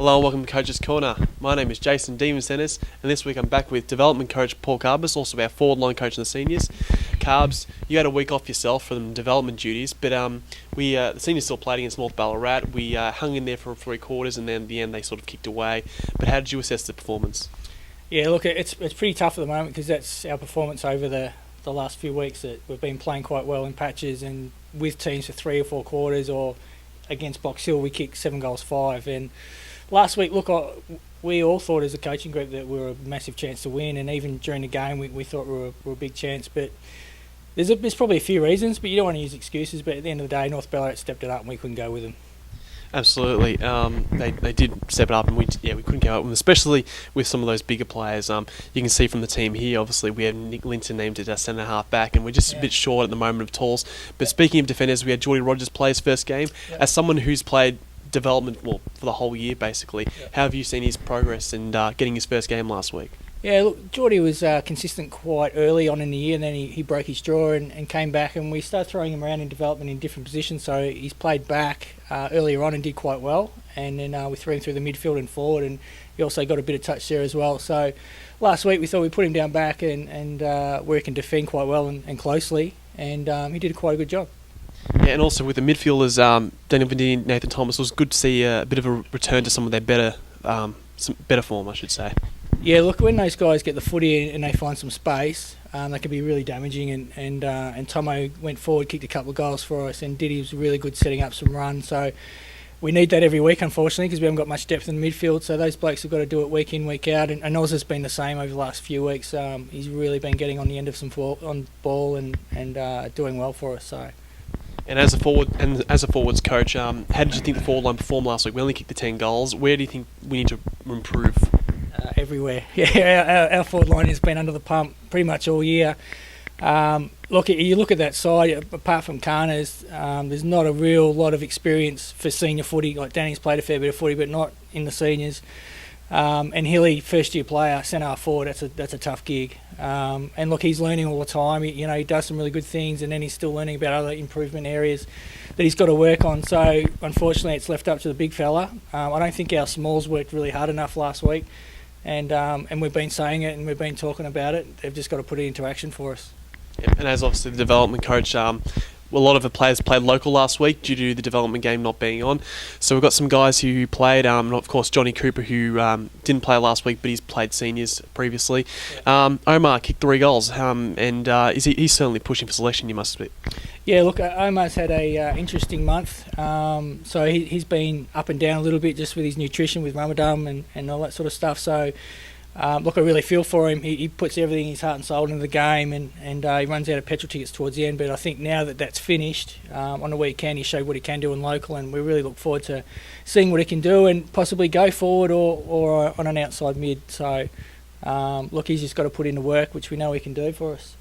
Hello and welcome to Coach's Corner. My name is Jason Demon-Centers, and this week I'm back with development coach Paul Carbis, also our forward line coach in the seniors. Carbs, you had a week off yourself from development duties, but the seniors still played against North Ballarat. We hung in there for 3 quarters, and then at the end they sort of kicked away. But how did you assess the performance? Yeah, look, it's pretty tough at the moment because that's our performance over the last few weeks. That we've been playing quite well in patches and with teams for 3 or 4 quarters, or against Box Hill we kicked 7 goals 5. And last week, look, we all thought as a coaching group that we were a massive chance to win, and even during the game we thought we were a big chance. But there's probably a few reasons, but you don't want to use excuses. But at the end of the day, North Ballarat stepped it up and we couldn't go with them. Absolutely. They did step it up, and we couldn't go up with them, especially with some of those bigger players. You can see from the team here, obviously, we have Nick Linton named as our centre half back, and we're just a bit short at the moment of tools. But speaking of defenders, we had Geordie Rogers play his first game. As someone who's played development for the whole year, basically, how have you seen his progress and getting his first game last week? Yeah, look, Geordie was consistent quite early on in the year, and then he broke his jaw and came back, and we started throwing him around in development in different positions. So he's played back earlier on and did quite well, and then we threw him through the midfield and forward, and he also got a bit of touch there as well. So last week we thought we'd put him down back and where he can defend quite well and closely, and he did quite a good job. Yeah, and also with the midfielders, Daniel Vendini and Nathan Thomas, it was good to see a bit of a return to some of their better form, I should say. Yeah, look, when those guys get the footy and they find some space, they can be really damaging. And Tomo went forward, kicked a couple of goals for us, and Diddy was really good setting up some runs. So we need that every week, unfortunately, because we haven't got much depth in the midfield. So those blokes have got to do it week in, week out. And Oz has been the same over the last few weeks. He's really been getting on the end of some on ball and doing well for us. So. And as a forwards coach, how did you think the forward line performed last week? We only kicked the 10 goals. Where do you think we need to improve? Everywhere. Yeah, our forward line has been under the pump pretty much all year. Look, you look at that side, apart from Carners, there's not a real lot of experience for senior footy. Like Danny's played a fair bit of footy, but not in the seniors. And Hilly, first year player, centre half forward, that's a tough gig. And look, he's learning all the time. He does some really good things, and then he's still learning about other improvement areas that he's got to work on. So unfortunately, it's left up to the big fella. I don't think our smalls worked really hard enough last week, and we've been saying it and we've been talking about it. They've just got to put it into action for us. Yep. And as obviously the development coach, a lot of the players played local last week due to the development game not being on. So we've got some guys who played, and of course Johnny Cooper, who didn't play last week, but he's played seniors previously. Omar kicked 3 goals, and he's certainly pushing for selection, you must admit. Yeah, look, Omar's had a interesting month. So he's been up and down a little bit just with his nutrition, with Ramadan and all that sort of stuff. So look, I really feel for him. He puts everything, his heart and soul into the game, and he runs out of petrol tickets towards the end. But I think now that that's finished, on the weekend he showed what he can do in local, and we really look forward to seeing what he can do and possibly go forward or on an outside mid. So look, he's just got to put in the work, which we know he can do for us.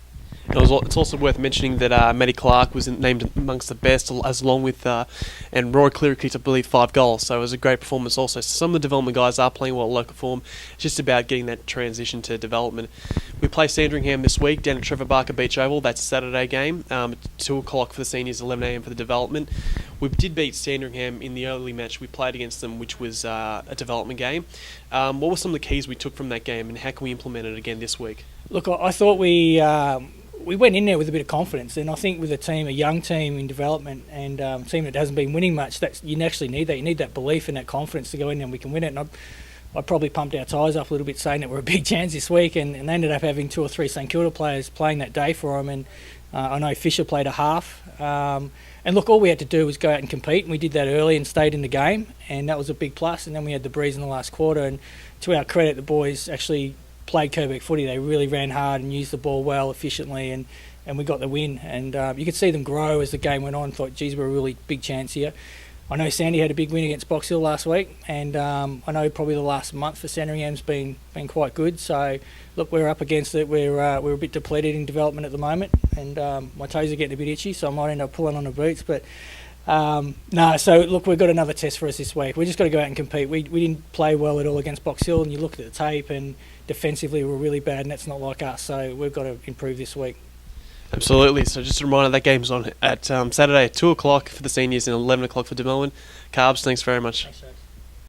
It's also worth mentioning that Matty Clark was named amongst the best, as along with and Roy Cleary kicked, I believe, 5 goals. So it was a great performance also. So some of the development guys are playing well at local form. It's just about getting that transition to development. We play Sandringham this week down at Trevor Barker Beach Oval. That's a Saturday game. 2 o'clock for the seniors, 11 a.m. for the development. We did beat Sandringham in the early match we played against them, which was a development game. What were some of the keys we took from that game, and how can we implement it again this week? Look, I thought we went in there with a bit of confidence, and I think with a young team in development, and a team that hasn't been winning much, you actually need that. You need that belief and that confidence to go in there and we can win it. And I probably pumped our tyres up a little bit saying that we're a big chance this week, and they ended up having 2 or 3 St Kilda players playing that day for them, and I know Fisher played a half. And look, all we had to do was go out and compete, and we did that early and stayed in the game, and that was a big plus. And then we had the breeze in the last quarter, and to our credit, the boys actually played Coburg footy. They really ran hard and used the ball well, efficiently, and we got the win. And you could see them grow as the game went on. Thought, geez, we're a really big chance here. I know Sandy had a big win against Box Hill last week, and I know probably the last month for Sandringham's been quite good. So look, we're up against it. We're a bit depleted in development at the moment, and my toes are getting a bit itchy, so I might end up pulling on the boots. But no, so look, we've got another test for us this week. We just got to go out and compete. We didn't play well at all against Box Hill, and you look at the tape, and defensively we're really bad, and that's not like us. So we've got to improve this week. Absolutely. So just a reminder, that game's on at Saturday at 2 o'clock for the seniors and 11 o'clock for development. Carbs, thanks very much. Thanks,